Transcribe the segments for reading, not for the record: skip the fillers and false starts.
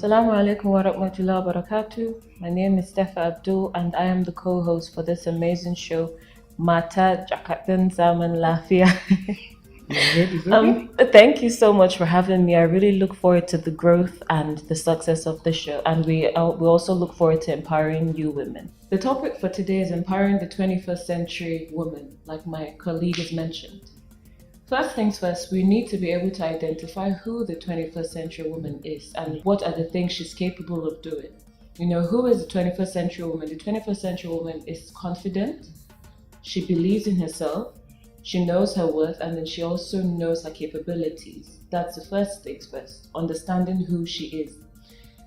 Assalamu alaikum wa rahmatullahi wa barakatuh. My name is Stefa Abdul and I am the co-host for this amazing show, Mata Jakatan Zaman Lafia. Thank you so much for having me. I really look forward to the growth and the success of the show, and we also look forward to empowering you women. The topic for today is empowering the 21st century woman, like my colleague has mentioned. First things first, we need to be able to identify who the 21st century woman is and what are the things she's capable of doing. You know, who is the 21st century woman? The 21st century woman is confident, she believes in herself, she knows her worth, and then she also knows her capabilities. That's the first things first, understanding who she is.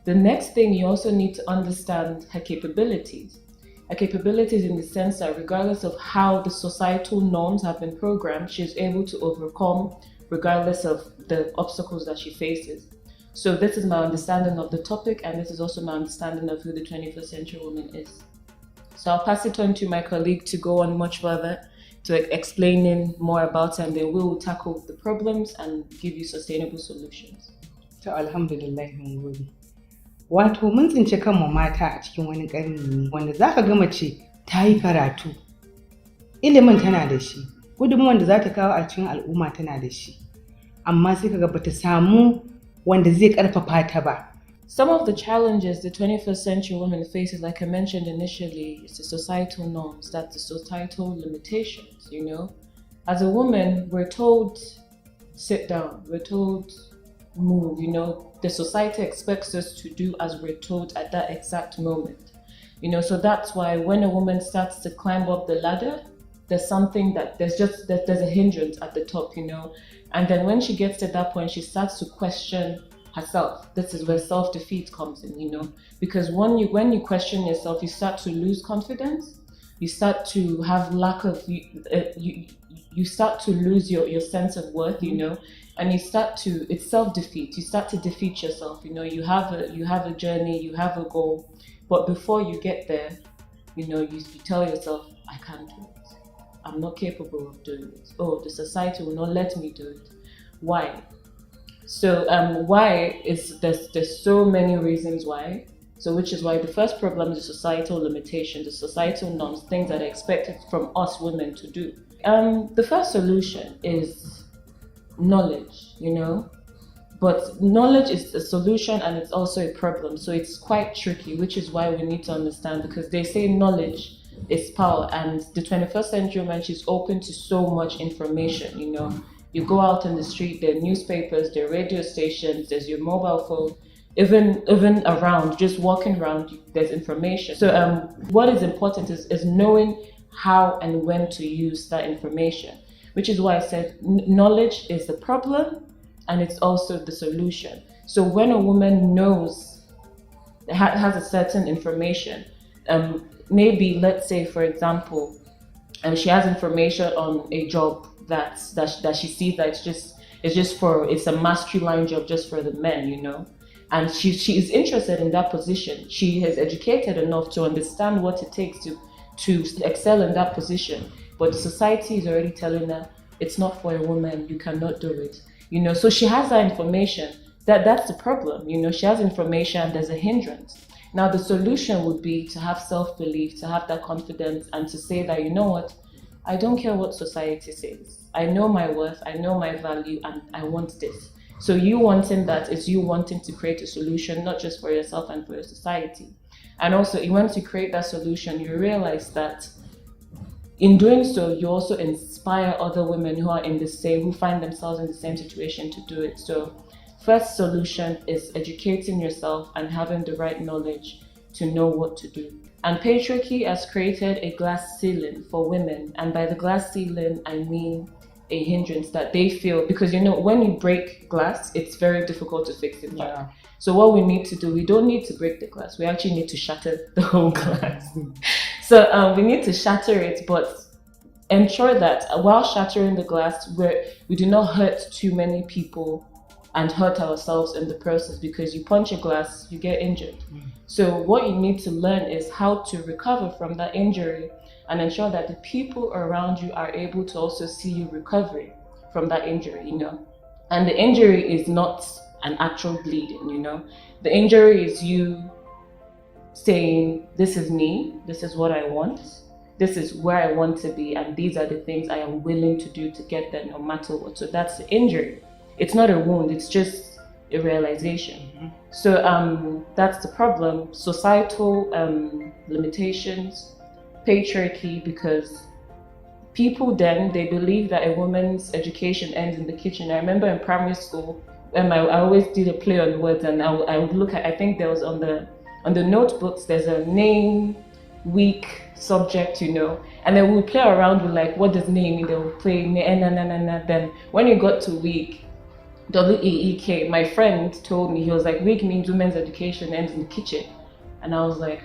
The next thing, you also need to understand her capabilities. Her capabilities in the sense that regardless of how the societal norms have been programmed, she's able to overcome regardless of the obstacles that she faces. So this is my understanding of the topic, and this is also my understanding of who the 21st century woman is. So I'll pass it on to my colleague to go on much further to explaining more about it, and then we will tackle the problems and give you sustainable solutions. To alhamdulillah mun gode. Wato mun tsinci kanmu mata a cikin wani ƙarni ne wanda za ka ga mace ta yi karatu, ilimin tana da shi, gudunmuwan da za ta kawo a cikin al'umma tana da shi, amma sai ka ga bata samu wanda zai ƙarfafa ta ba. Some of the challenges the 21st century woman faces, like I mentioned initially, is the societal norms, that's the societal limitations, you know. As a woman, we're told, sit down, we're told, move, you know. The society expects us to do as we're told at that exact moment. You know, so that's why when a woman starts to climb up the ladder, there's something that there's a hindrance at the top, you know. And then when she gets to that point, she starts to question herself. This is where self-defeat comes in, you know, because when you question yourself, you start to lose confidence, you start to have lack of you start to lose your sense of worth, you know, and it's self-defeat. You start to defeat yourself, you know. You have a journey, you have a goal, but before you get there, you know, you tell yourself, I can't do it, I'm not capable of doing it, oh, the society will not let me do it. Why? So why is there's so many reasons why. So which is why the first problem is the societal limitation, the societal norms, things that are expected from us women to do. The first solution is knowledge, you know, but knowledge is a solution and it's also a problem. So it's quite tricky, which is why we need to understand, because they say knowledge is power, and the 21st century woman, she's open to so much information, you know. You go out in the street, there are newspapers, there are radio stations, there's your mobile phone, even around, just walking around, there's information. So what is important is knowing how and when to use that information, which is why I said knowledge is the problem and it's also the solution. So when a woman knows, has a certain information, maybe let's say, for example, she has information on a job that she sees that it's a masculine job just for the men, you know, and she is interested in that position. She is educated enough to understand what it takes to excel in that position, but the society is already telling her it's not for a woman, you cannot do it, you know. So she has that information, that's the problem, you know. She has information, there's a hindrance. Now the solution would be to have self-belief, to have that confidence, and to say that, you know what, I don't care what society says. I know my worth, I know my value, and I want this. So you wanting that is you wanting to create a solution, not just for yourself and for your society. And also, once you create that solution, you realize that in doing so, you also inspire other women who find themselves in the same situation to do it. So first solution is educating yourself and having the right knowledge to know what to do. And patriarchy has created a glass ceiling for women. And by the glass ceiling, I mean a hindrance that they feel, because, you know, when you break glass, it's very difficult to fix it back. Yeah. So what we need to do, we don't need to break the glass. We actually need to shatter the whole glass. So we need to shatter it, but ensure that while shattering the glass, we do not hurt too many people and hurt ourselves in the process, because you punch a glass, you get injured. So what you need to learn is how to recover from that injury and ensure that the people around you are able to also see you recovering from that injury, you know. And the injury is not an actual bleeding, The injury is you saying, this is me, this is what I want, this is where I want to be, and these are the things I am willing to do to get there no matter what. So that's the injury. It's not a wound, it's just a realization. So that's the problem. Societal limitations, patriarchy, because people then, they believe that a woman's education ends in the kitchen. I remember in primary school, I always did a play on words, and I would look at, I think there was on the notebooks, there's a name, week, subject, and then we would play around with like, what does name mean? They would play then when you got to week, WEEK, my friend told me, he was like, week means women's education ends in the kitchen. And I was like,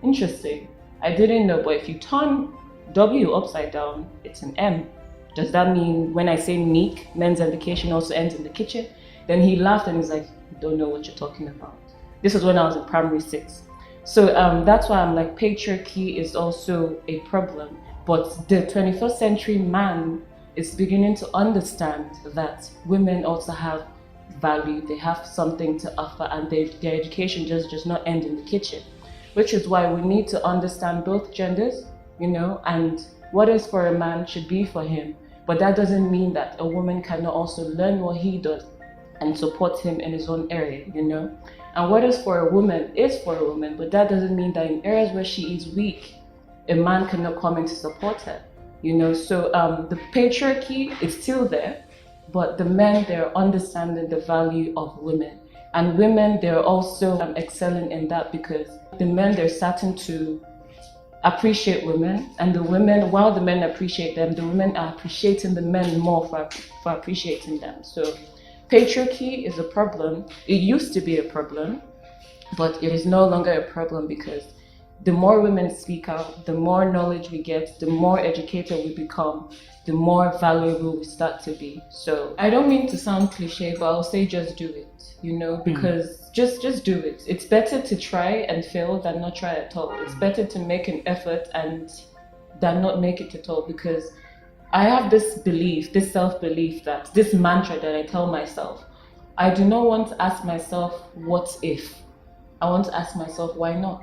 interesting. I didn't know, but if you turn W upside down, it's an M. Does that mean when I say meek, men's education also ends in the kitchen? Then he laughed and he's like, you don't know what you're talking about. This was when I was in primary 6. So that's why I'm like, patriarchy is also a problem. But the 21st century man is beginning to understand that women also have value, they have something to offer, and their education just does not end in the kitchen. Which is why we need to understand both genders, and what is for a man should be for him. But that doesn't mean that a woman cannot also learn what he does and support him in his own area, And what is for a woman is for a woman, but that doesn't mean that in areas where she is weak, a man cannot come in to support her, So the patriarchy is still there, but the men, they're understanding the value of women. And women, they're also excelling in that, because the men, they're starting to appreciate women, and the women, while the men appreciate them, the women are appreciating the men more for appreciating them. So patriarchy is a problem. It used to be a problem, but it is no longer a problem, because the more women speak out, the more knowledge we get, the more educated we become, the more valuable we start to be. So I don't mean to sound cliche, but I'll say just do it, because just do it. It's better to try and fail than not try at all. It's better to make an effort and than not make it at all, because I have this belief, this self-belief, that this mantra that I tell myself, I do not want to ask myself, what if? I want to ask myself, why not?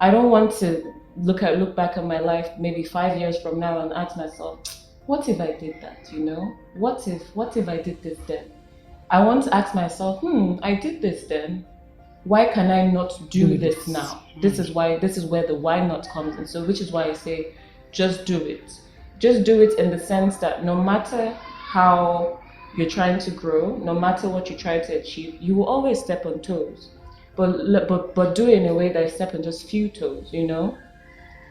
I don't want to look back at my life maybe 5 years from now and ask myself, what if I did that? What if I did this then? I want to ask myself, I did this then. Why can I not do this now? This is where the why not comes in. So which is why I say, just do it. Just do it in the sense that no matter how you're trying to grow, no matter what you try to achieve, you will always step on toes. But do it in a way that I step on just few toes,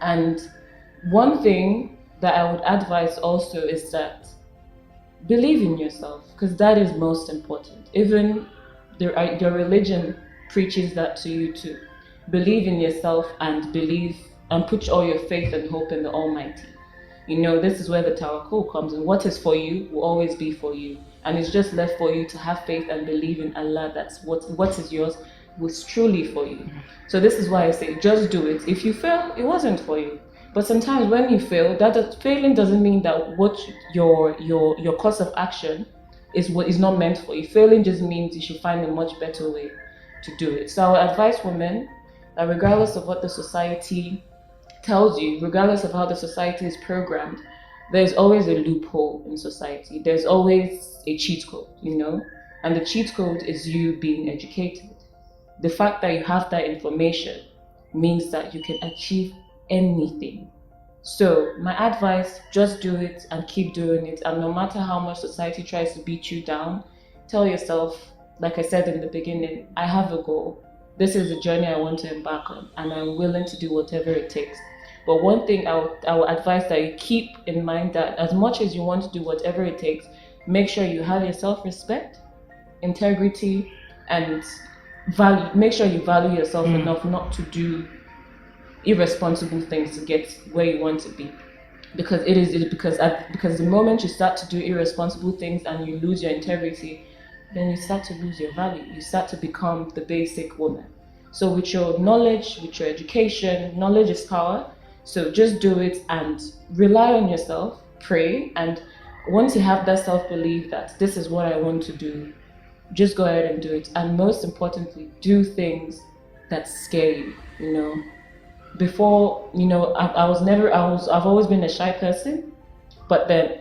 And one thing that I would advise also is that believe in yourself, because that is most important. Even your religion preaches that to you too. Believe in yourself and put all your faith and hope in the Almighty. This is where the tawakkul comes in. What is for you will always be for you. And it's just left for you to have faith and believe in Allah. That's what is yours was truly for you. So this is why I say, just do it. If you fail, it wasn't for you. But sometimes when you fail, failing doesn't mean that what your course of action is what is not meant for you. Failing just means you should find a much better way to do it. So I would advise women that regardless of what the society tells you, regardless of how the society is programmed, there's always a loophole in society. There's always a cheat code, And the cheat code is you being educated. The fact that you have that information means that you can achieve anything. So my advice, just do it and keep doing it. And no matter how much society tries to beat you down, tell yourself, like I said in the beginning, I have a goal. This is a journey I want to embark on, and I'm willing to do whatever it takes. But one thing I would advise that you keep in mind, that as much as you want to do whatever it takes, make sure you have your self-respect, integrity, and value. Make sure you value yourself enough not to do irresponsible things to get where you want to be, because the moment you start to do irresponsible things and you lose your integrity, then you start to lose your value. You start to become the basic woman. So with your knowledge, with your education, knowledge is power. So just do it and rely on yourself, pray, and once you have that self-belief that this is what I want to do, just go ahead and do it. And most importantly, do things that scare you, you know. Before, I've always been a shy person, but then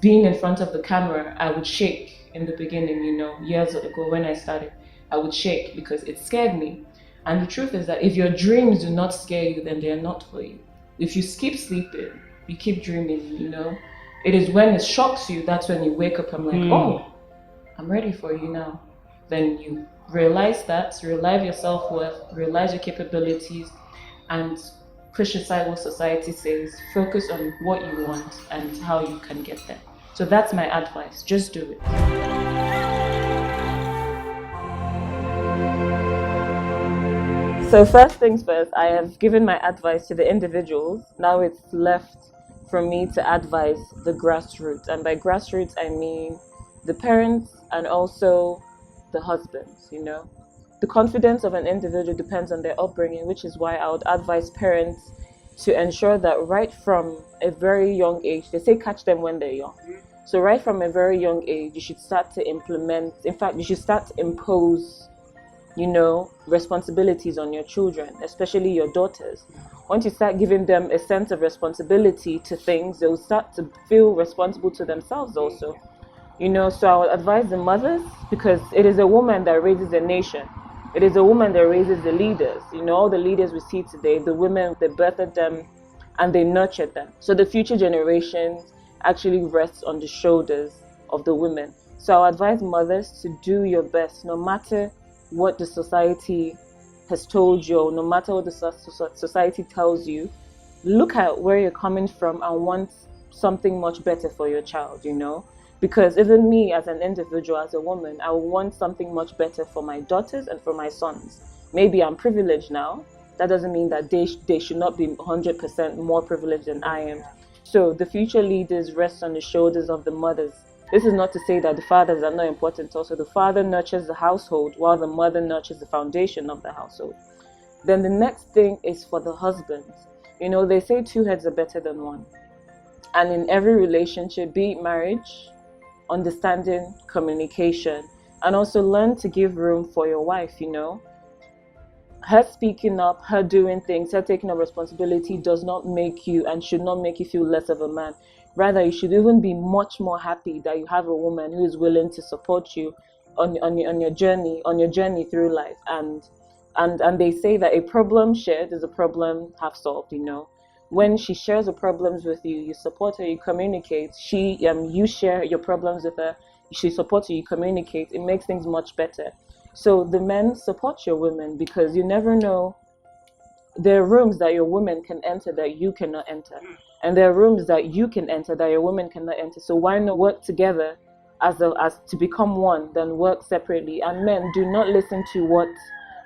being in front of the camera, I would shake in the beginning, years ago when I started, I would shake because it scared me. And the truth is that if your dreams do not scare you, then they are not for you. If you keep sleeping, you keep dreaming. It is when it shocks you, that's when you wake up and like, oh, I'm ready for you now. Then you realize your self-worth, realize your capabilities, and push aside what society says, focus on what you want and how you can get there. So that's my advice. Just do it. So first things first, I have given my advice to the individuals. Now it's left for me to advise the grassroots. And by grassroots, I mean the parents and also the husbands, The confidence of an individual depends on their upbringing, which is why I would advise parents to ensure that right from a very young age, they say catch them when they're young. So right from a very young age, you should start to implement, in fact, you should start to impose, responsibilities on your children, especially your daughters. Once you start giving them a sense of responsibility to things, they'll start to feel responsible to themselves also. So I would advise the mothers, because it is a woman that raises a nation. It is a woman that raises the leaders. All the leaders we see today, the women, they birthed them and they nurtured them. So the future generations actually rests on the shoulders of the women. So I advise mothers to do your best, no matter what the society has told you, no matter what the society tells you. Look at where you're coming from and want something much better for your child, Because even me as an individual, as a woman, I want something much better for my daughters and for my sons. Maybe I'm privileged now. That doesn't mean that they should not be 100% more privileged than I am. So the future leaders rest on the shoulders of the mothers. This is not to say that the fathers are not important also. The father nurtures the household while the mother nurtures the foundation of the household. Then the next thing is for the husbands. They say 2 heads are better than 1. And in every relationship, be it marriage, understanding, communication, and also learn to give room for your wife. Her speaking up, her doing things, her taking up responsibility does not make you and should not make you feel less of a man. Rather, you should even be much more happy that you have a woman who is willing to support you on your journey through life. And they say that a problem shared is a problem half solved. When she shares the problems with you, you support her, you communicate. You share your problems with her, she supports you, you communicate. It makes things much better. So the men, support your women, because you never know. There are rooms that your women can enter that you cannot enter, and there are rooms that you can enter that your women cannot enter. So why not work together as to become one, than work separately? And men, do not listen to what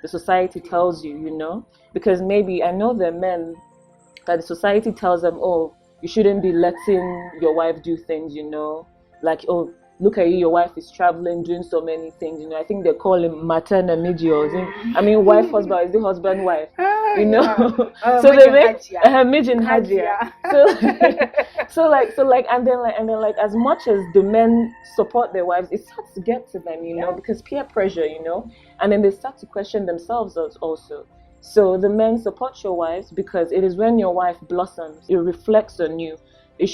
the society tells you, because maybe I know there are men that the society tells them, oh, you shouldn't be letting your wife do things, like, oh, look at you, your wife is traveling, doing so many things, I think they call him maternal medios. I mean, wife, husband, is the husband, wife, so they make Mijin Hajia. So and then as much as the men support their wives, it starts to get to them, because peer pressure, and then they start to question themselves also. So the men, support your wives, because it is when your wife blossoms, it reflects on you. It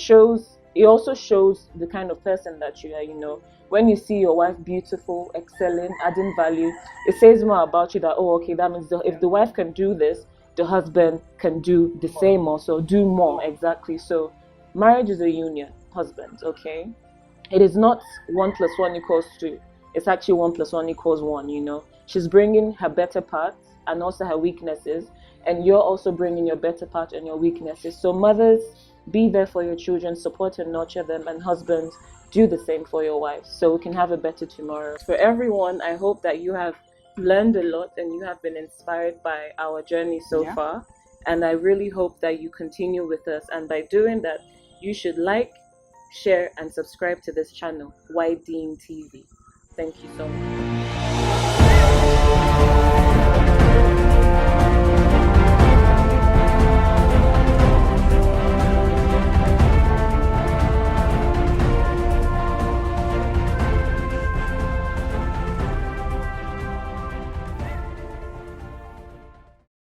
also shows the kind of person that you are, When you see your wife beautiful, excelling, adding value, it says more about you that, oh, okay, that means if the wife can do this, the husband can do the same also, do more, exactly. So marriage is a union, husbands, okay? It is not 1 + 1 = 2. It's actually 1 + 1 = 1, She's bringing her better parts and also her weaknesses, and you're also bringing your better part and your weaknesses. So mothers, be there for your children, support and nurture them, and husbands, do the same for your wives, so we can have a better tomorrow. For everyone, I hope that you have learned a lot and you have been inspired by our journey so far, and I really hope that you continue with us. And by doing that, you should like, share, and subscribe to this channel, YDean TV. Thank you so much.